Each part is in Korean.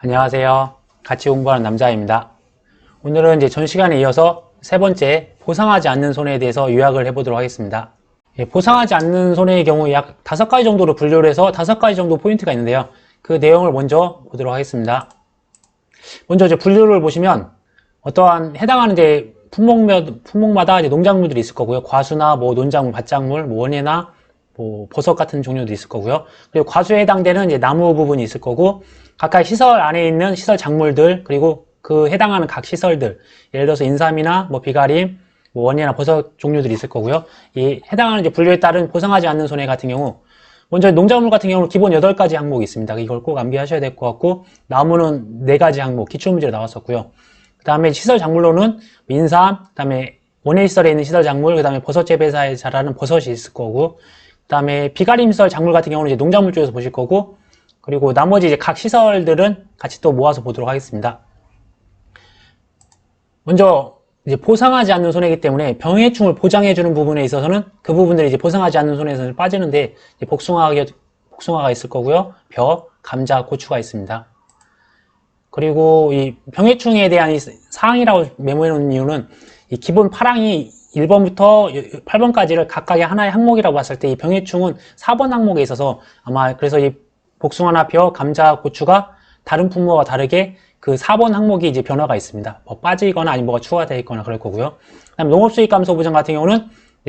안녕하세요. 같이 공부하는 남자입니다. 오늘은 이제 전 시간에 이어서 세 번째 보상하지 않는 손해에 대해서 요약을 해보도록 하겠습니다. 보상하지 않는 손해의 경우 약 5가지 정도로 분류를 해서 5가지 정도 포인트가 있는데요. 그 내용을 먼저 보도록 하겠습니다. 먼저 이제 분류를 보시면 어떠한 해당하는 이제 품목마다 이제 농작물들이 있을 거고요. 과수나 뭐 논작물, 밭작물, 뭐 원예나 뭐 버섯 같은 종류도 있을 거고요. 그리고 과수에 해당되는 이제 나무 부분이 있을 거고, 각각 시설 안에 있는 시설 작물들, 그리고 그 해당하는 각 시설들, 예를 들어서 인삼이나 뭐 비가림, 뭐 원예나 버섯 종류들이 있을 거고요. 이 해당하는 이제 분류에 따른 보상하지 않는 손해 같은 경우, 먼저 농작물 같은 경우는 기본 8가지 항목이 있습니다. 이걸 꼭 암기하셔야 될 것 같고, 나무는 4가지 항목, 기출문제로 나왔었고요. 그 다음에 시설 작물로는 인삼, 그 다음에 원예 시설에 있는 시설 작물, 그 다음에 버섯 재배사에 자라는 버섯이 있을 거고, 그 다음에 비가림 시설 작물 같은 경우는 이제 농작물 쪽에서 보실 거고, 그리고 나머지 이제 각 시설들은 같이 또 모아서 보도록 하겠습니다. 먼저 이제 보상하지 않는 손해이기 때문에 병해충을 보장해주는 부분에 있어서는 그 부분들이 이제 보상하지 않는 손해에서 빠지는데, 이제 복숭아가 있을 거고요. 벼, 감자, 고추가 있습니다. 그리고 이 병해충에 대한 이 사항이라고 메모해 놓은 이유는 이 기본 파랑이 1번부터 8번까지를 각각의 하나의 항목이라고 봤을 때 이 병해충은 4번 항목에 있어서 아마 그래서 이 복숭아나 벼, 감자, 고추가 다른 품목과 다르게 그 4번 항목이 이제 변화가 있습니다. 뭐 빠지거나 아니면 뭐가 추가되어 있거나 그럴 거고요. 그다음 농업수익 감소 보장 같은 경우는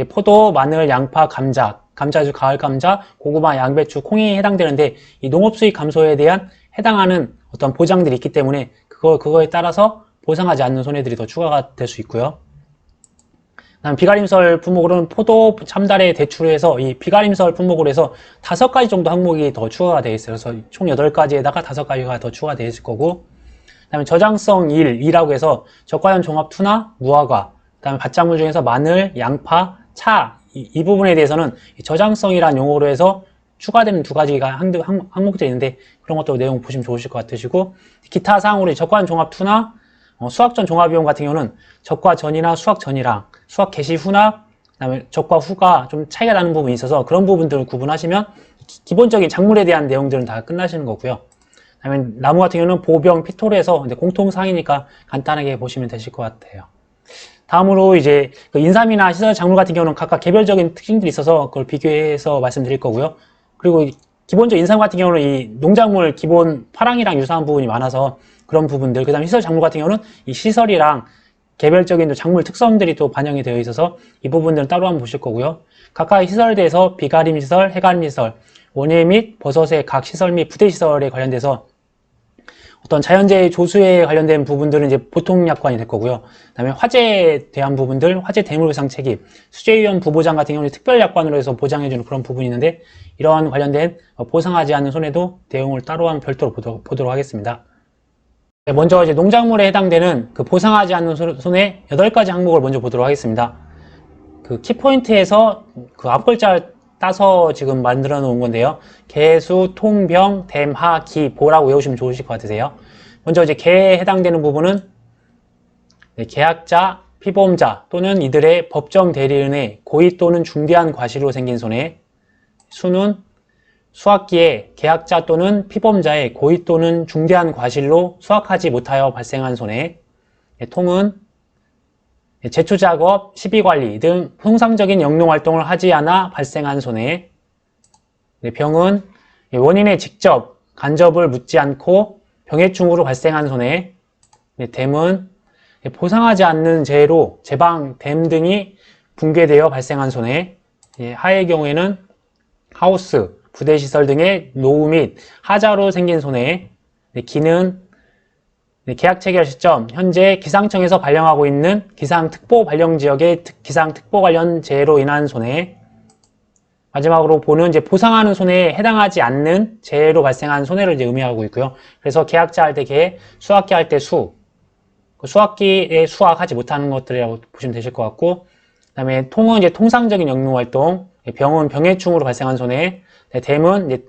포도, 마늘, 양파, 감자주, 가을 감자, 고구마, 양배추, 콩이 해당되는데, 이 농업수익 감소에 대한 해당하는 어떤 보장들이 있기 때문에 그거에 따라서 보상하지 않는 손해들이 더 추가가 될 수 있고요. 그다음 비가림설 품목으로는 포도, 참다래, 대추에서 이 비가림설 품목으로 해서 5가지 정도 항목이 더 추가가 되어 있어요. 그래서 총 8가지에다가 5가지가 더 추가되어 있을 거고, 그다음에 저장성 2라고 해서 적과연 종합 투나 무화과, 그다음에 밭작물 중에서 마늘, 양파, 차, 이 부분에 대해서는 저장성이라는 용어로 해서 추가되는 2가지가 항목들이 있는데, 그런 것도 내용 보시면 좋으실 것 같으시고, 기타 사항으로 적과연 종합 투나 수확 전 종합비용 같은 경우는 적과 전이나 수확 전이랑 수확 개시 후나 그다음에 적과 후가 좀 차이가 나는 부분이 있어서 그런 부분들을 구분하시면 기본적인 작물에 대한 내용들은 다 끝나시는 거고요. 그다음에 나무 같은 경우는 보병, 피토르에서 공통상이니까 간단하게 보시면 되실 것 같아요. 다음으로 이제 그 인삼이나 시설 작물 같은 경우는 각각 개별적인 특징들이 있어서 그걸 비교해서 말씀드릴 거고요. 그리고 기본적으로 인삼 같은 경우는 이 농작물 기본 파랑이랑 유사한 부분이 많아서 그런 부분들, 그 다음에 시설 작물 같은 경우는 이 시설이랑 개별적인 작물 특성들이 또 반영이 되어 있어서 이 부분들은 따로 한번 보실 거고요. 각각의 시설에 대해서 비가림 시설, 해가림 시설, 원예 및 버섯의 각 시설 및 부대 시설에 관련돼서 어떤 자연재해 조수에 관련된 부분들은 이제 보통약관이 될 거고요. 그다음에 화재에 대한 부분들, 화재 대물배상 책임, 수재위원 부보장 같은 경우는 특별약관으로 해서 보장해주는 그런 부분이 있는데, 이러한 관련된 보상하지 않는 손해도 내용을 따로 한번 별도로 보도록 하겠습니다. 먼저 이제 농작물에 해당되는 그 보상하지 않는 손해 8가지 항목을 먼저 보도록 하겠습니다. 그 키포인트에서 그 앞글자를 따서 지금 만들어 놓은 건데요. 개수, 통병, 댐, 하, 기, 보라고 외우시면 좋으실 것 같으세요. 먼저 이제 개에 해당되는 부분은 계약자, 피보험자 또는 이들의 법정 대리인의 고의 또는 중대한 과실로 생긴 손해. 수는 수확기에 계약자 또는 피보험자의 고의 또는 중대한 과실로 수확하지 못하여 발생한 손해. 통은 제초작업, 시비관리 등 통상적인 영농활동을 하지 않아 발생한 손해. 병은 원인에 직접 간접을 묻지 않고 병해충으로 발생한 손해. 댐은 보상하지 않는 재해로 제방, 댐 등이 붕괴되어 발생한 손해. 하의 경우에는 하우스, 부대시설 등의 노후 및 하자로 생긴 손해. 기는 계약 체결 시점 현재 기상청에서 발령하고 있는 기상특보 발령지역의 기상특보 관련 재해로 인한 손해. 마지막으로 보는 이제 보상하는 손해에 해당하지 않는 재해로 발생한 손해를 이제 의미하고 있고요. 그래서 계약자 할 때 계, 수확기 할 때 수, 수확기에 수확하지 못하는 것들이라고 보시면 되실 것 같고, 그다음에 통은 이제 통상적인 영농활동, 병은 병해충으로 발생한 손해, 댐은 이제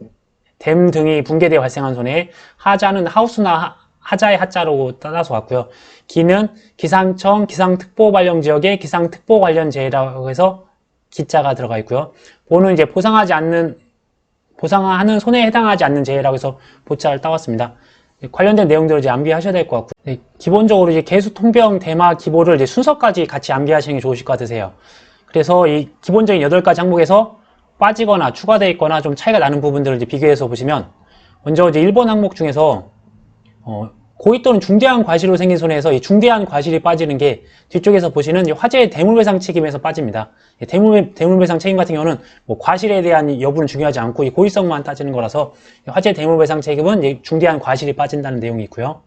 댐 등이 붕괴되어 발생한 손해, 하자는 하우스나 하자의 하자로 따라서 왔고요. 기는 기상청 기상특보 발령 지역의 기상특보 관련 재해라고 해서 기자가 들어가 있고요. 보는 이제 보상하는 손해에 해당하지 않는 재해라고 해서 보자를 따왔습니다. 관련된 내용들을 이제 암기하셔야 될 것 같고, 네, 기본적으로 이제 개수, 통병, 대마, 기보를 이제 순서까지 같이 암기하시는 게 좋으실 것 같으세요. 그래서 이 기본적인 8가지 항목에서 빠지거나 추가되어 있거나 좀 차이가 나는 부분들을 이제 비교해서 보시면, 먼저 이제 1번 항목 중에서 고의 또는 중대한 과실로 생긴 손해에서 이 중대한 과실이 빠지는 게 뒤쪽에서 보시는 화재 대물배상 책임에서 빠집니다. 대물배상 책임 같은 경우는 뭐 과실에 대한 여부는 중요하지 않고 이 고의성만 따지는 거라서 화재 대물배상 책임은 이제 중대한 과실이 빠진다는 내용이 있고요.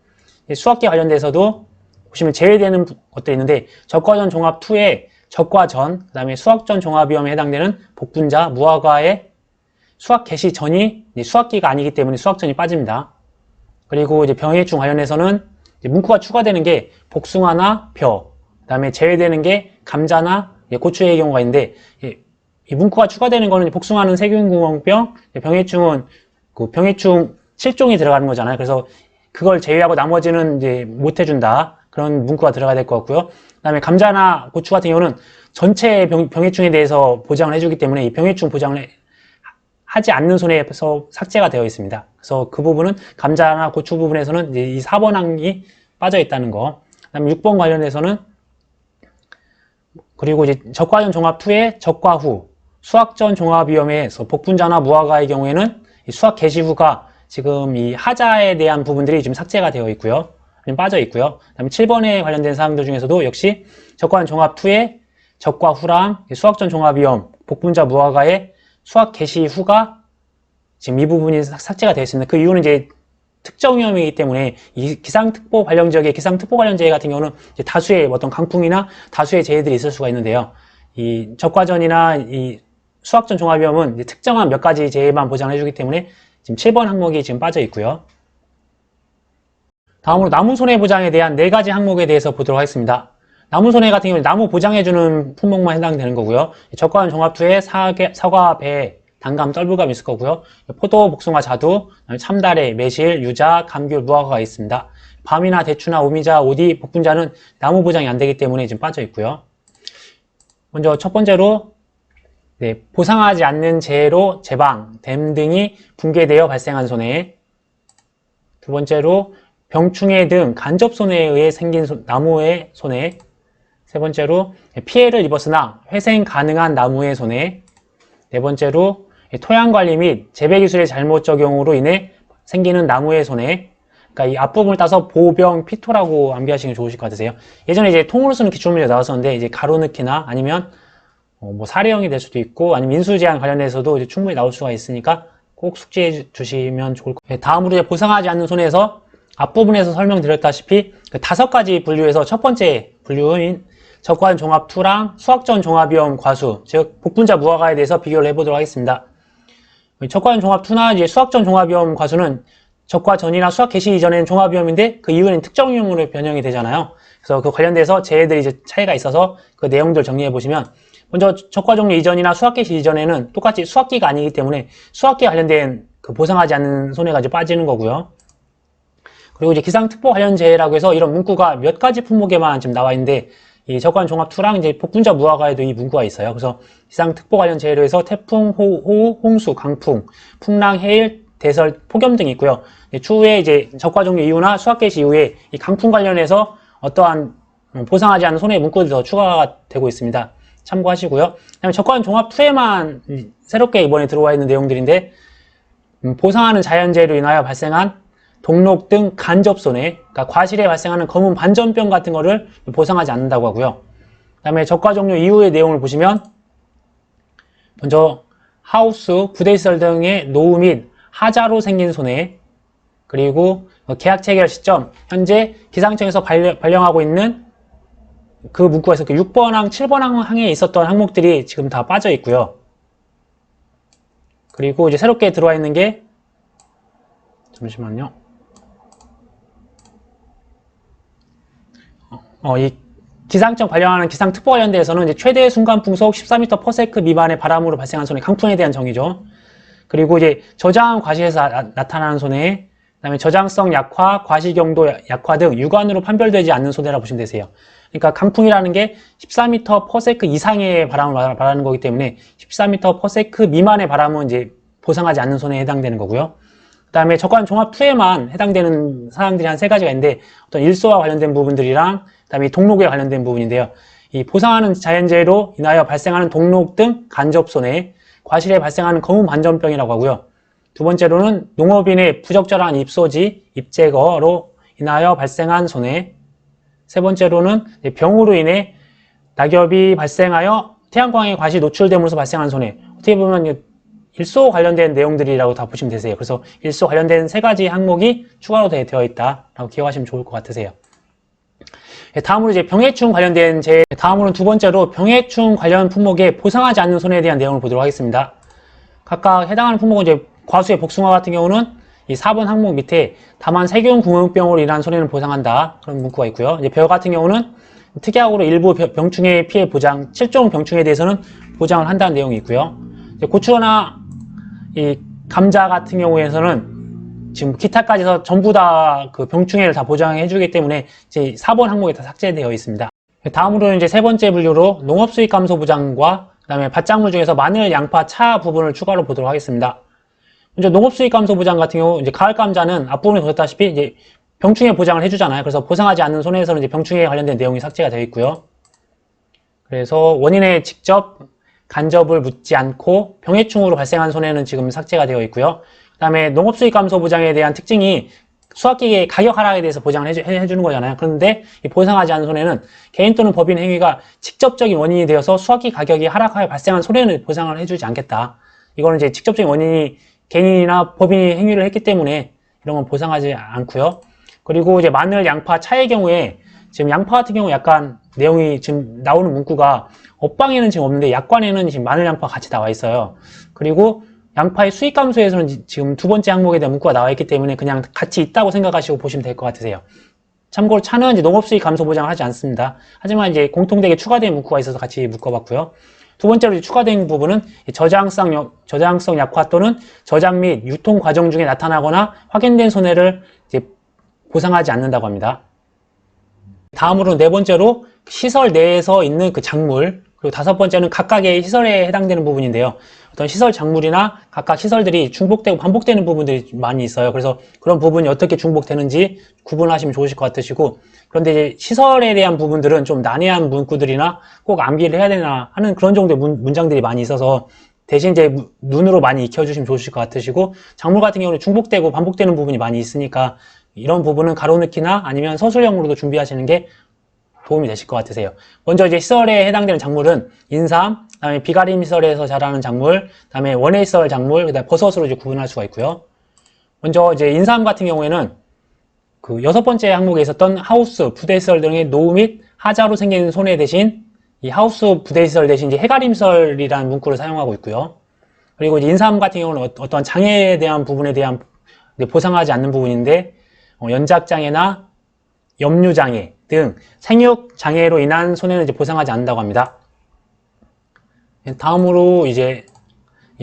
수학계 관련돼서도 보시면 제외되는 것도 있는데 적과전 종합 2에 적과전, 그 다음에 수학전 종합위험에 해당되는 복분자, 무화과의 수학 개시 전이 수학기가 아니기 때문에 수학전이 빠집니다. 그리고 이제 병해충 관련해서는 이제 문구가 추가되는 게 복숭아나 벼, 그 다음에 제외되는 게 감자나 고추의 경우가 있는데, 이 문구가 추가되는 거는 복숭아는 세균구멍병, 병해충은 그 병해충 7종이 들어가는 거잖아요. 그래서 그걸 제외하고 나머지는 이제 못 해준다. 그런 문구가 들어가야 될 것 같고요. 그 다음에 감자나 고추 같은 경우는 전체 병해충에 대해서 보장을 해주기 때문에 이 병해충 보장을 하지 않는 손해에서 삭제가 되어 있습니다. 그래서 그 부분은 감자나 고추 부분에서는 이제 이 4번 항이 빠져 있다는 거. 그다음에 6번 관련해서는 그리고 이제 적과전 종합 2의 적과 후 수학전 종합위험에서 복분자나 무화과의 경우에는 이 수학 개시 후가 지금 이 하자에 대한 부분들이 좀 삭제가 되어 있고요. 좀 빠져 있고요. 그다음에 7번에 관련된 사항들 중에서도 역시 적과전 종합 2의 적과 후랑 수학전 종합위험 복분자 무화과의 수학 개시 후가 지금 이 부분이 삭제가 되어 있습니다. 그 이유는 이제 특정 위험이기 때문에 이 기상특보 관련 지역의 기상특보 관련 재해 같은 경우는 이제 다수의 어떤 강풍이나 다수의 재해들이 있을 수가 있는데요. 이 적과전이나 이 수학전 종합위험은 이제 특정한 몇 가지 재해만 보장해주기 때문에 지금 7번 항목이 지금 빠져 있고요. 다음으로 나무 손해 보장에 대한 4가지 항목에 대해서 보도록 하겠습니다. 나무 손해 같은 경우는 나무 보장해주는 품목만 해당되는 거고요. 적과전 종합 2에 사과, 배, 단감, 떨불감 있을 거고요. 포도, 복숭아, 자두, 참다래, 매실, 유자, 감귤, 무화과가 있습니다. 밤이나 대추나 오미자, 오디, 복분자는 나무 보장이 안 되기 때문에 지금 빠져 있고요. 먼저 첫 번째로 보상하지 않는 재해로 제방, 댐 등이 붕괴되어 발생한 손해. 두 번째로 병충해 등 간접 손해에 의해 생긴 나무의 손해. 세 번째로 피해를 입었으나 회생 가능한 나무의 손해. 네 번째로 토양관리 및 재배기술의 잘못 적용으로 인해 생기는 나무의 손해. 그러니까 이 앞부분을 따서 보병, 피토라고 암기하시는 게 좋으실 것 같으세요. 예전에 이제 통으로 쓰는 기출문제 나왔었는데 이제 가로넣기나 아니면 뭐 사례형이 될 수도 있고 아니면 인수제한 관련해서도 이제 충분히 나올 수가 있으니까 꼭 숙지해 주시면 좋을 것 같아요. 다음으로 이제 보상하지 않는 손해에서 앞부분에서 설명드렸다시피 그 5가지 분류에서 첫 번째 분류인 적과전 종합 2랑 수학전 종합위험 과수, 즉 복분자 무화과에 대해서 비교를 해보도록 하겠습니다. 적과전 종합 2나 이제 수학전 종합위험 과수는 적과전이나 수학 개시 이전에는 종합위험인데 그 이후에는 특정 위험으로 변형이 되잖아요. 그래서 그 관련돼서 재해들이 이제 차이가 있어서 그 내용들 정리해 보시면 먼저 적과 종료 이전이나 수학 개시 이전에는 똑같이 수학기가 아니기 때문에 수학기 관련된 그 보상하지 않는 손해가 이제 빠지는 거고요. 그리고 이제 기상특보 관련 재해라고 해서 이런 문구가 몇 가지 품목에만 지금 나와 있는데 이 적과전 종합 2랑 이제 복분자 무화과에도 이 문구가 있어요. 그래서 기상특보 관련 재해로 해서 태풍, 호우, 홍수, 강풍, 풍랑, 해일, 대설, 폭염 등이 있고요. 추후에 이제 적과 종료 이후나 수학 개시 이후에 이 강풍 관련해서 어떠한 보상하지 않는 손해 문구들이 더 추가가 되고 있습니다. 참고하시고요. 그다음에 적과전 종합 2에만 새롭게 이번에 들어와 있는 내용들인데 보상하는 자연재해로 인하여 발생한 동록 등 간접 손해, 그러니까 과실에 발생하는 검은 반전병 같은 거를 보상하지 않는다고 하고요. 그 다음에 적과 종료 이후의 내용을 보시면 먼저 하우스, 부대시설 등의 노후 및 하자로 생긴 손해, 그리고 계약 체결 시점, 현재 기상청에서 발령하고 있는 그 문구에서 그 6번 항, 7번 항에 있었던 항목들이 지금 다 빠져 있고요. 그리고 이제 새롭게 들어와 있는 게 잠시만요. 이 기상청 발령하는 기상특보 관련돼서는 이제 최대 순간 풍속 14m/s 미만의 바람으로 발생한 손해, 강풍에 대한 정의죠. 그리고 이제 저장 과실에서 나타나는 손해, 그다음에 저장성 약화, 과실경도 약화 등 유관으로 판별되지 않는 손해라 보시면 되세요. 그러니까 강풍이라는 게 14m/s 이상의 바람을 말하는 거기 때문에 14m/s 미만의 바람은 이제 보상하지 않는 손해에 해당되는 거고요. 그다음에 적관 종합 2에만 해당되는 사항들이 한 3가지가 있는데 어떤 일소와 관련된 부분들이랑 그다음에 동록에 관련된 부분인데요. 이 보상하는 자연재해로 인하여 발생하는 동록 등 간접 손해, 과실에 발생하는 검은 반전병이라고 하고요. 두 번째로는 농업인의 부적절한 입소지, 입제거로 인하여 발생한 손해. 세 번째로는 병으로 인해 낙엽이 발생하여 태양광에 과시 노출됨으로써 발생한 손해. 어떻게 보면 일소 관련된 내용들이라고 다 보시면 되세요. 그래서 일소 관련된 3가지 항목이 추가로 되어 있다라고 기억하시면 좋을 것 같으세요. 다음으로 이제 병해충 관련된 다음으로는 두 번째로 병해충 관련 품목에 보상하지 않는 손해에 대한 내용을 보도록 하겠습니다. 각각 해당하는 품목은 이제 과수의 복숭아 같은 경우는 이 4번 항목 밑에 다만 세균 구멍병으로 인한 손해는 보상한다. 그런 문구가 있고요. 이제 벼 같은 경우는 특약으로 일부 병충해 피해 보장, 7종 병충해에 대해서는 보장을 한다는 내용이 있고요. 이제 고추나 이 감자 같은 경우에서는 지금 기타까지 해서 전부 다 그 병충해를 다 보장해 주기 때문에 이제 4번 항목에 다 삭제되어 있습니다. 다음으로는 이제 세 번째 분류로 농업수익 감소 보장과 그다음에 밭작물 중에서 마늘, 양파, 차 부분을 추가로 보도록 하겠습니다. 먼저 농업수익 감소 보장 같은 경우 이제 가을 감자는 앞부분에 보셨다시피 이제 병충해 보장을 해주잖아요. 그래서 보상하지 않는 손해에서는 이제 병충해에 관련된 내용이 삭제가 되어 있고요. 그래서 원인에 직접 간접을 묻지 않고 병해충으로 발생한 손해는 지금 삭제가 되어 있고요. 그 다음에 농업수익 감소 보장에 대한 특징이 수확기의 가격 하락에 대해서 보장을 해주는 거잖아요. 그런데 이 보상하지 않은 손해는 개인 또는 법인 행위가 직접적인 원인이 되어서 수확기 가격이 하락하여 발생한 손해는 보상을 해주지 않겠다. 이거는 이제 직접적인 원인이 개인이나 법인이 행위를 했기 때문에 이런 건 보상하지 않고요. 그리고 이제 마늘, 양파, 차의 경우에 지금 양파 같은 경우 약간 내용이 지금 나오는 문구가 업방에는 지금 없는데 약관에는 지금 마늘, 양파 같이 나와 있어요. 그리고 양파의 수익 감소에서는 지금 두 번째 항목에 대한 문구가 나와 있기 때문에 그냥 같이 있다고 생각하시고 보시면 될 것 같으세요. 참고로 차는 이제 농업수익 감소 보장을 하지 않습니다. 하지만 이제 공통되게 추가된 문구가 있어서 같이 묶어봤고요. 두 번째로 추가된 부분은 저장성 약화 또는 저장 및 유통 과정 중에 나타나거나 확인된 손해를 이제 보상하지 않는다고 합니다. 다음으로 네 번째로 시설 내에서 있는 그 작물, 그리고 다섯 번째는 각각의 시설에 해당되는 부분인데요. 어떤 시설 작물이나 각각 시설들이 중복되고 반복되는 부분들이 많이 있어요. 그래서 그런 부분이 어떻게 중복되는지 구분하시면 좋으실 것 같으시고, 그런데 이제 시설에 대한 부분들은 좀 난해한 문구들이나 꼭 암기를 해야 되나 하는 그런 정도의 문장들이 많이 있어서 대신 이제 눈으로 많이 익혀주시면 좋으실 것 같으시고, 작물 같은 경우는 중복되고 반복되는 부분이 많이 있으니까 이런 부분은 가로넣기나 아니면 서술형으로도 준비하시는 게 도움이 되실 것 같으세요. 먼저 이제 시설에 해당되는 작물은 인삼, 그다음에 비가림 시설에서 자라는 작물, 그다음에 원예 시설 작물, 그다음에 버섯으로 이제 구분할 수가 있고요. 먼저 이제 인삼 같은 경우에는 그 6번째 항목에 있었던 하우스, 부대 시설 등의 노후 및 하자로 생긴 손해 대신 이 하우스, 부대 시설 대신 이제 해가림 시설이라는 문구를 사용하고 있고요. 그리고 이제 인삼 같은 경우는 어떤 장애에 대한 부분에 대한 보상하지 않는 부분인데 연작장애나 염류장애 등 생육장애로 인한 손해는 이제 보상하지 않는다고 합니다. 다음으로 이제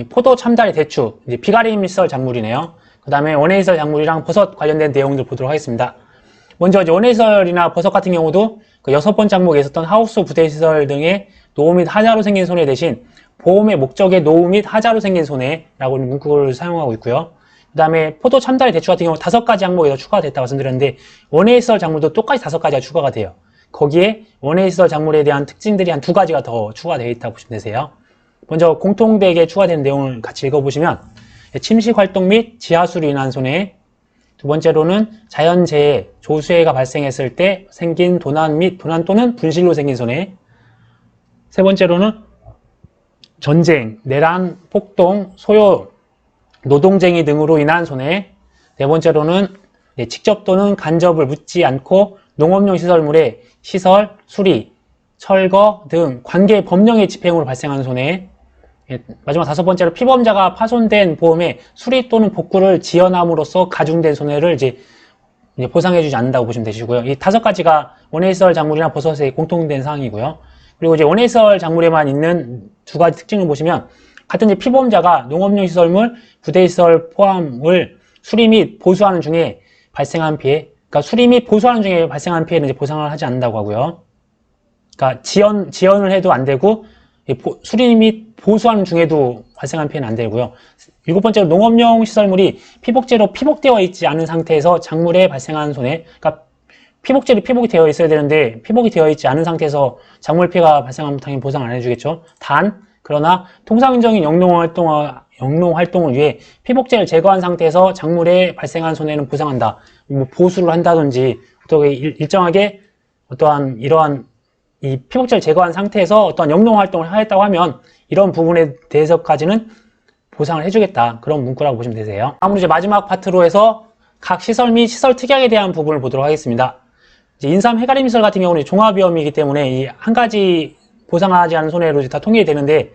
포도, 참다리, 대추, 이제 비가림 시설 작물이네요. 그 다음에 원예 시설 작물이랑 버섯 관련된 내용들 보도록 하겠습니다. 먼저 이제 원예 시설이나 버섯 같은 경우도 그 6번째 항목에 있었던 하우스, 부대 시설 등의 노후 및 하자로 생긴 손해 대신 보험의 목적의 노후 및 하자로 생긴 손해라고 문구를 사용하고 있고요. 그 다음에 포도, 참다리, 대추 같은 경우 5가지 항목이 더 추가가 됐다고 말씀드렸는데 원예 시설 작물도 똑같이 5가지가 추가가 돼요. 거기에 원예 시설 작물에 대한 특징들이 한 2가지가 더 추가되어 있다고 보시면 되세요. 먼저 공통되게 추가된 내용을 같이 읽어보시면 침식 활동 및 지하수로 인한 손해, 두 번째로는 자연재해, 조수해가 발생했을 때 생긴 도난 및 도난 또는 분실로 생긴 손해, 세 번째로는 전쟁, 내란, 폭동, 소요, 노동쟁이 등으로 인한 손해, 네 번째로는 직접 또는 간접을 묻지 않고 농업용 시설물의 시설, 수리, 철거 등 관계 법령의 집행으로 발생하는 손해, 마지막 5번째로 피보험자가 파손된 보험의 수리 또는 복구를 지연함으로써 가중된 손해를 이제 보상해주지 않는다고 보시면 되시고요. 이 5가지가 원예 시설 작물이나 버섯의 공통된 사항이고요. 그리고 이제 원예 시설 작물에만 있는 2가지 특징을 보시면 같은 이제 피보험자가 농업용 시설물, 부대 시설 포함을 수리 및 보수하는 중에 발생한 피해, 그러니까 수리 및 보수하는 중에 발생한 피해는 이제 보상을 하지 않는다고 하고요. 그러니까 지연을 해도 안 되고 수리 및 보수하는 중에도 발생하는 피해는 안 되고요. 7번째로 농업용 시설물이 피복제로 피복되어 있지 않은 상태에서 작물에 발생하는 손해. 그러니까 피복제로 피복이 되어 있어야 되는데 피복이 되어 있지 않은 상태에서 작물 피해가 발생하면 당연히 보상 안 해주겠죠. 그러나 통상적인 영농 활동을 위해 피복제를 제거한 상태에서 작물에 발생한 손해는 보상한다. 뭐 보수를 한다든지 어떻게 일정하게 어떠한 이러한 이 피복제를 제거한 상태에서 어떤 영농 활동을 하였다고 하면 이런 부분에 대해서까지는 보상을 해주겠다. 그런 문구라고 보시면 되세요. 다음으로 이제 마지막 파트로 해서 각 시설 및 시설 특약에 대한 부분을 보도록 하겠습니다. 이제 인삼 해가림 시설 같은 경우는 종합위험이기 때문에 이 한 가지 보상하지 않은 손해로 이제 다 통일이 되는데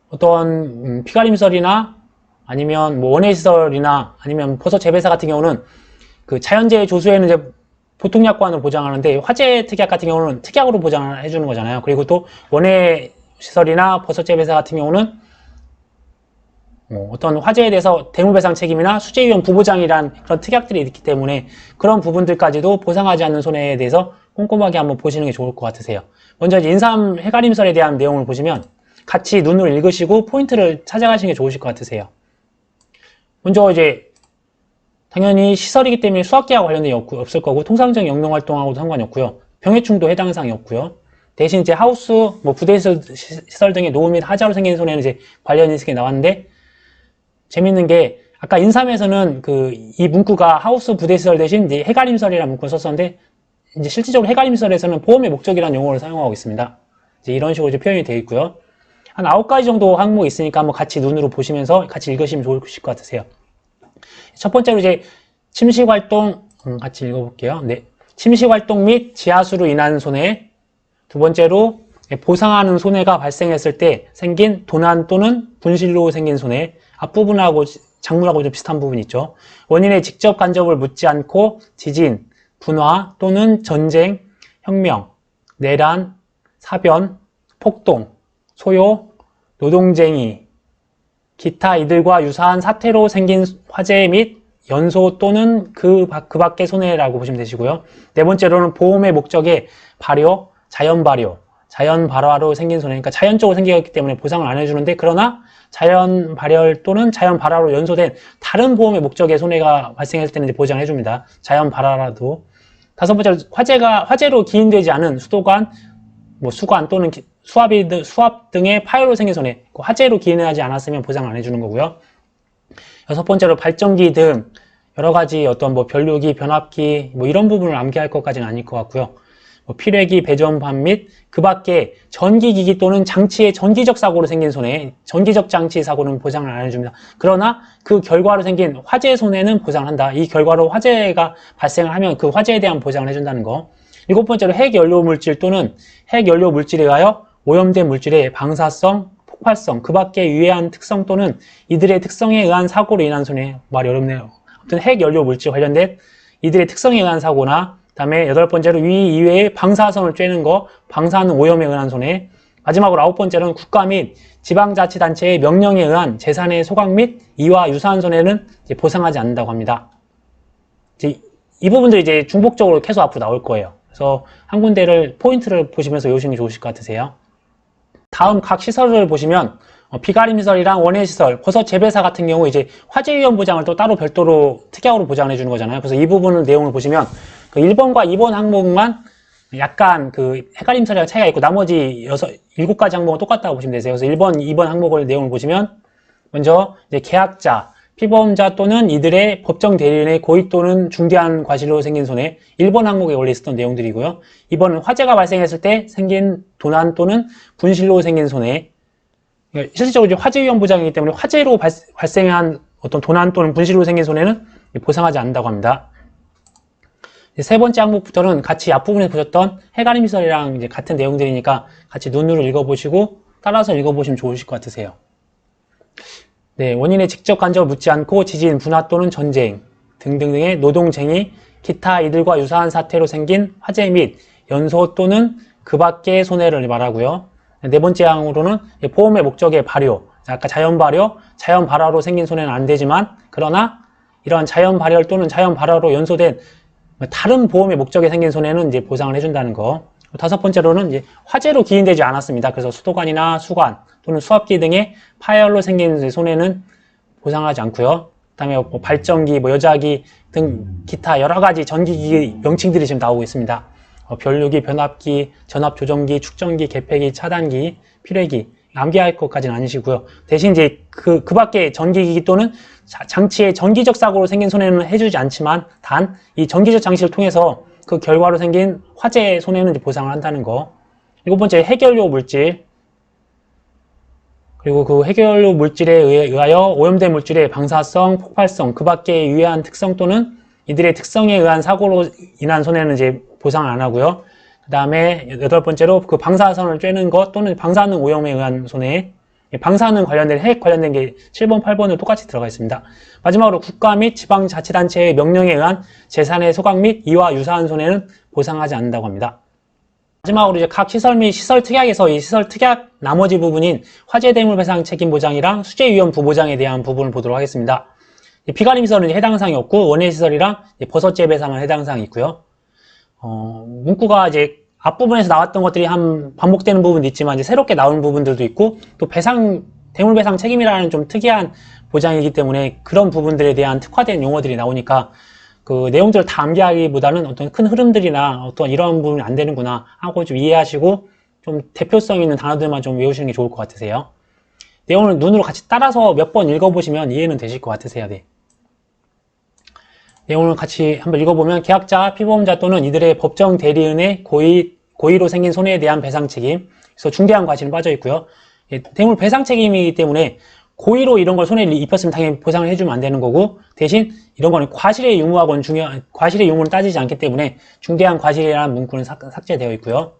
어떤 피가림 시설이나 아니면 뭐 원예 시설이나 아니면 버섯 재배사 같은 경우는 그 자연재해 조수에는 이제 보통약관으로 보장하는데 화재 특약 같은 경우는 특약으로 보장을 해주는 거잖아요. 그리고 또 원예 시설이나 버섯 재배사 같은 경우는 어떤 화재에 대해서 대물배상 책임이나 수재위험 부보장이란 그런 특약들이 있기 때문에 그런 부분들까지도 보상하지 않는 손해에 대해서 꼼꼼하게 한번 보시는 게 좋을 것 같으세요. 먼저 이제 인삼 해가림설에 대한 내용을 보시면 같이 눈으로 읽으시고 포인트를 찾아가시는 게 좋으실 것 같으세요. 먼저 이제 당연히 시설이기 때문에 수학계와 관련된 없을 거고 통상적인 영농활동하고도 상관이 없고요. 병해충도 해당 사항이 없고요. 대신 이제 하우스, 뭐 부대시설 등의 노후 및 하자로 생긴 손해는 이제 관련 인식이 나왔는데 재밌는 게 아까 인삼에서는 이 문구가 하우스 부대시설 대신 이제 해가림설이라는 문구를 썼었는데 이제 실질적으로 해가림설에서는 보험의 목적이라는 용어를 사용하고 있습니다. 이제 이런 식으로 이제 표현이 되어 있고요. 한 9가지 정도 항목이 있으니까 한번 같이 눈으로 보시면서 같이 읽으시면 좋으실 것 같으세요. 첫 번째로 이제 침식활동, 같이 읽어볼게요. 네. 침식활동 및 지하수로 인한 손해. 두 번째로 보상하는 손해가 발생했을 때 생긴 도난 또는 분실로 생긴 손해. 앞부분하고 작물하고 좀 비슷한 부분이 있죠. 원인의 직접 간접을 묻지 않고 지진, 분화 또는 전쟁, 혁명, 내란, 사변, 폭동, 소요, 노동쟁이, 기타 이들과 유사한 사태로 생긴 화재 및 연소 또는 그 밖의 손해라고 보시면 되시고요. 네 번째로는 보험의 목적의 발효, 자연 발화로 생긴 손해. 그러니까 자연적으로 생기기 때문에 보상을 안 해주는데 그러나 자연 발열 또는 자연 발화로 연소된 다른 보험의 목적의 손해가 발생했을 때는 이제 보장을 해줍니다. 자연 발화라도. 다섯 번째로 화재로 기인되지 않은 수도관, 뭐 수관 또는 수압 등의 파열로 생긴 손해. 화재로 기인하지 않았으면 보상을 안 해주는 거고요. 여섯 번째로 발전기 등 여러 가지 어떤 뭐 변류기, 변압기 뭐 이런 부분을 암기할 것까지는 아닐 것 같고요. 뭐 필회기, 배전반 및 그 밖에 전기기기 또는 장치의 전기적 사고로 생긴 손해, 전기적 장치 사고는 보상을 안 해줍니다. 그러나 그 결과로 생긴 화재 손해는 보상을 한다. 이 결과로 화재가 발생을 하면 그 화재에 대한 보상을 해준다는 거. 일곱 번째로 핵연료 물질 또는 핵연료 물질에 의하여 오염된 물질의 방사성, 폭발성, 그 밖에 유해한 특성 또는 이들의 특성에 의한 사고로 인한 손해. 말이 어렵네요. 아무튼 핵연료 물질 관련된 이들의 특성에 의한 사고나 그다음에 여덟 번째로 위 이외의 방사선을 쬐는 거, 방사능 오염에 의한 손해. 마지막으로 아홉 번째로는 국가 및 지방자치단체의 명령에 의한 재산의 소각 및 이와 유사한 손해는 이제 보상하지 않는다고 합니다. 이제 이 부분들이 이제 중복적으로 계속 앞으로 나올 거예요. 그래서 한 군데를 포인트를 보시면서 외우시는 게 좋으실 것 같으세요. 다음 각 시설을 보시면 비가림 시설이랑 원예 시설, 버섯 재배사 같은 경우 이제 화재 위험 보장을 또 따로 별도로 특약으로 보장해 주는 거잖아요. 그래서 이 부분을 내용을 보시면 1번과 2번 항목만 약간 해가림 시설이랑 차이가 있고 나머지 7가지 항목은 똑같다고 보시면 되세요. 그래서 1번, 2번 항목을 내용을 보시면 먼저 이제 계약자, 피보험자 또는 이들의 법정 대리인의 고의 또는 중대한 과실로 생긴 손해. 1번 항목에 원래 있었던 내용들이고요. 2번은 화재가 발생했을 때 생긴 도난 또는 분실로 생긴 손해. 실질적으로 이제 화재 위험 보장이기 때문에 화재로 발생한 어떤 도난 또는 분실로 생긴 손해는 보상하지 않는다고 합니다. 세 번째 항목부터는 같이 앞부분에 보셨던 해가림 시설이랑 이제 같은 내용들이니까 같이 눈으로 읽어보시고 따라서 읽어보시면 좋으실 것 같으세요. 네, 원인의 직접 간접을 묻지 않고 지진, 분화 또는 전쟁 등등등의 노동쟁이, 기타 이들과 유사한 사태로 생긴 화재 및 연소 또는 그 밖의 손해를 말하고요. 네 번째 항으로는 보험의 목적의 발효, 아까 자연 발효, 자연 발화로 생긴 손해는 안 되지만 그러나 이러한 자연 발열 또는 자연 발화로 연소된 다른 보험의 목적에 생긴 손해는 이제 보상을 해준다는 거. 다섯 번째로는 이제 화재로 기인되지 않았습니다. 그래서 수도관이나 수관 또는 수압기 등의 파열로 생긴 손해는 보상하지 않고요. 그다음에 뭐 발전기, 뭐 여자기 등 기타 여러 가지 전기기 명칭들이 지금 나오고 있습니다. 변류기, 변압기, 전압 조정기, 축전기, 개폐기, 차단기, 필회기 암기할 것까지는 아니시고요. 대신 이제 그 밖에 전기기기 또는 장치의 전기적 사고로 생긴 손해는 해주지 않지만 단 이 전기적 장치를 통해서 그 결과로 생긴 화재 손해는 이제 보상을 한다는 거. 일곱 번째, 해결료 물질. 그리고 그 해결료 물질에 의하여 오염된 물질의 방사성, 폭발성, 그 밖에 유해한 특성 또는 이들의 특성에 의한 사고로 인한 손해는 이제 보상을 안 하고요. 그 다음에 여덟 번째로 그 방사선을 쬐는 것 또는 방사능 오염에 의한 손해. 방사능 관련된 핵 관련된 게 7번, 8번으로 똑같이 들어가 있습니다. 마지막으로 국가 및 지방자치단체의 명령에 의한 재산의 소각 및 이와 유사한 손해는 보상하지 않는다고 합니다. 마지막으로 이제 각 시설 및 시설 특약에서 이 시설 특약 나머지 부분인 화재 대물 배상 책임 보장이랑 수재 위험 부보장에 대한 부분을 보도록 하겠습니다. 비가림 시설은 해당 사항이 없고 원해 시설이랑 버섯 재배사만 해당 사항이 있고요. 문구가 이제 앞부분에서 나왔던 것들이 반복되는 부분도 있지만 이제 새롭게 나온 부분들도 있고 또 대물 배상 책임이라는 좀 특이한 보장이기 때문에 그런 부분들에 대한 특화된 용어들이 나오니까 그 내용들을 다 암기하기보다는 어떤 큰 흐름들이나 어떤 이런 부분이 안 되는구나 하고 좀 이해하시고 좀 대표성 있는 단어들만 좀 외우시는 게 좋을 것 같으세요. 내용을 눈으로 같이 따라서 몇 번 읽어보시면 이해는 되실 것 같으세요. 네. 내용을 같이 한번 읽어보면 계약자, 피보험자 또는 이들의 법정 대리인의 고의로 생긴 손해에 대한 배상 책임, 그래서 중대한 과실은 빠져 있고요. 대물 배상 책임이기 때문에 고의로 이런 걸 손해를 입혔으면 당연히 보상을 해주면 안 되는 거고 대신 이런 거는 과실의 유무하고는 과실의 유무는 따지지 않기 때문에 중대한 과실이라는 문구는 삭제되어 있고요.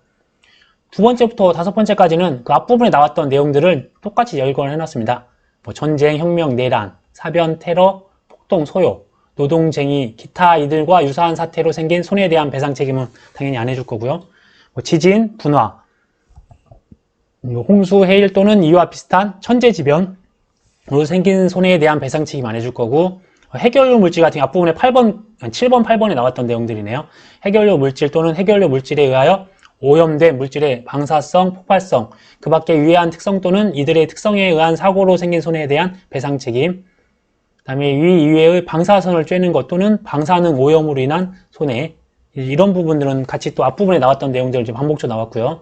두 번째부터 다섯 번째까지는 그 앞부분에 나왔던 내용들을 똑같이 열거를 해놨습니다. 뭐 전쟁, 혁명, 내란, 사변, 테러, 폭동, 소요, 노동쟁의, 기타 이들과 유사한 사태로 생긴 손해에 대한 배상 책임은 당연히 안 해줄 거고요. 뭐 지진, 분화, 홍수, 해일 또는 이와 비슷한 천재지변으로 생긴 손해에 대한 배상 책임 안 해줄 거고 해결료 물질 같은 앞부분에 7번, 8번에 나왔던 내용들이네요. 해결료 물질 또는 해결료 물질에 의하여 오염된 물질의 방사성, 폭발성, 그 밖에 유해한 특성 또는 이들의 특성에 의한 사고로 생긴 손해에 대한 배상 책임, 그 다음에 위 이외의 방사선을 쬐는 것 또는 방사능 오염으로 인한 손해, 이런 부분들은 같이 또 앞부분에 나왔던 내용들을 지금 반복적으로 나왔고요.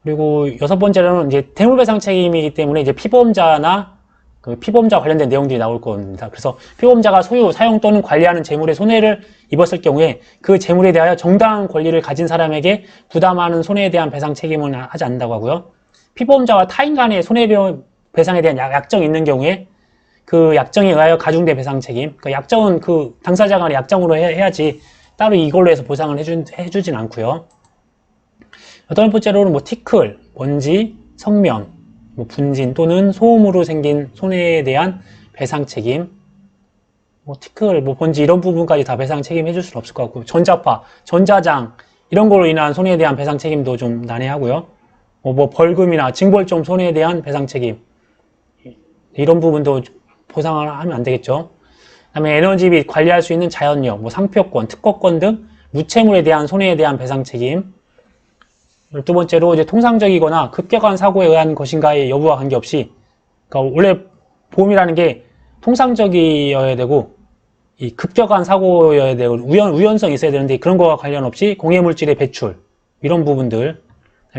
그리고 여섯 번째로는 이제 대물배상 책임이기 때문에 이제 피보험자나 그 피보험자 관련된 내용들이 나올 겁니다. 그래서 피보험자가 소유, 사용 또는 관리하는 재물에 손해를 입었을 경우에 그 재물에 대하여 정당한 권리를 가진 사람에게 부담하는 손해에 대한 배상 책임은 하지 않는다고 하고요. 피보험자와 타인 간의 손해배상에 대한 약정이 있는 경우에 그 약정에 의하여 가중된 배상 책임, 그 약정은 그 당사자 간의 약정으로 해야지 따로 이걸로 해서 보상을 해주진 않고요. 여덟 번째로는 뭐 티클, 먼지, 성면, 뭐 분진 또는 소음으로 생긴 손해에 대한 배상 책임, 뭐 티클, 뭐 번지 이런 부분까지 다 배상 책임 해줄 수는 없을 것 같고 전자파, 전자장 이런 걸로 인한 손해에 대한 배상 책임도 좀 난해하고요. 뭐 벌금이나 징벌점 손해에 대한 배상 책임 이런 부분도 보상을 하면 안 되겠죠. 그다음에 에너지 및 관리할 수 있는 자연력, 뭐 상표권, 특허권 등 무채물에 대한 손해에 대한 배상 책임. 12번째로 이제 통상적이거나 급격한 사고에 의한 것인가의 여부와 관계없이, 그러니까 원래 보험이라는 게 통상적이어야 되고 이 급격한 사고여야 되고 우연성이 있어야 되는데 그런 거와 관련 없이 공해물질의 배출 이런 부분들,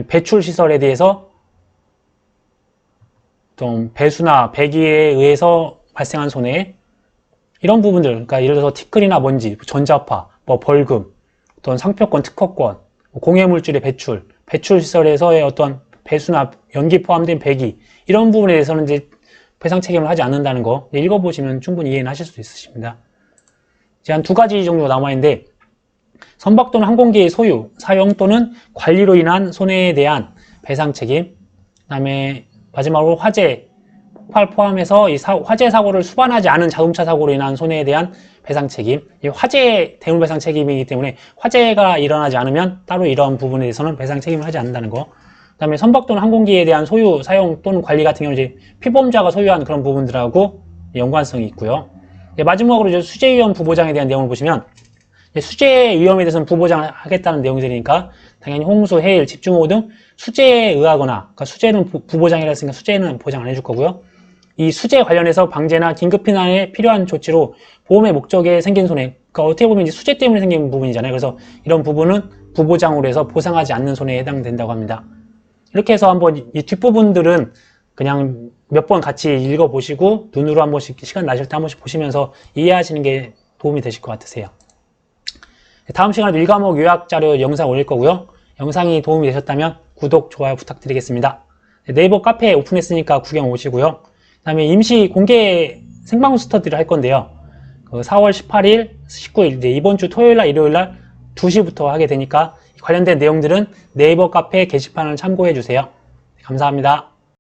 배출 시설에 대해서 좀 배수나 배기에 의해서 발생한 손해 이런 부분들, 그러니까 예를 들어서 티끌이나 먼지, 전자파, 뭐 벌금, 어떤 상표권, 특허권, 공해물질의 배출 시설에서의 어떤 배수나 연기 포함된 배기 이런 부분에 대해서는 이제 배상 책임을 하지 않는다는 거 읽어보시면 충분히 이해는 하실 수 있으십니다. 이제 한 두 가지 정도 남아있는데 선박 또는 항공기의 소유, 사용 또는 관리로 인한 손해에 대한 배상 책임, 그 다음에 마지막으로 화재, 폭발 포함해서 이 화재 사고를 수반하지 않은 자동차 사고로 인한 손해에 대한 배상 책임, 이 화재 대물 배상 책임이기 때문에 화재가 일어나지 않으면 따로 이러한 부분에 대해서는 배상 책임을 하지 않는다는 거. 그 다음에 선박 또는 항공기에 대한 소유, 사용 또는 관리 같은 경우는 이제 피보험자가 소유한 그런 부분들하고 연관성이 있고요. 마지막으로 이제 수재 위험 부보장에 대한 내용을 보시면 수재 위험에 대해서는 부보장을 하겠다는 내용들이니까 당연히 홍수, 해일, 집중호우 등 수재에 의하거나, 그러니까 수재는 부보장이라 했으니까 수재는 보장 안 해줄 거고요. 이 수재 관련해서 방제나 긴급피난에 필요한 조치로 보험의 목적에 생긴 손해, 그러니까 어떻게 보면 이제 수재 때문에 생긴 부분이잖아요. 그래서 이런 부분은 부보장으로 해서 보상하지 않는 손해에 해당된다고 합니다. 이렇게 해서 한번 이 뒷부분들은 그냥 몇 번 같이 읽어보시고 눈으로 한 번씩 시간 나실 때 한 번씩 보시면서 이해하시는 게 도움이 되실 것 같으세요. 다음 시간에도 1과목 요약자료 영상 올릴 거고요. 영상이 도움이 되셨다면 구독, 좋아요 부탁드리겠습니다. 네이버 카페 오픈했으니까 구경 오시고요. 그 다음에 임시 공개 생방송 스터디를 할 건데요. 4월 18일, 19일, 이번 주 토요일날, 일요일날 2시부터 하게 되니까 관련된 내용들은 네이버 카페 게시판을 참고해 주세요. 감사합니다.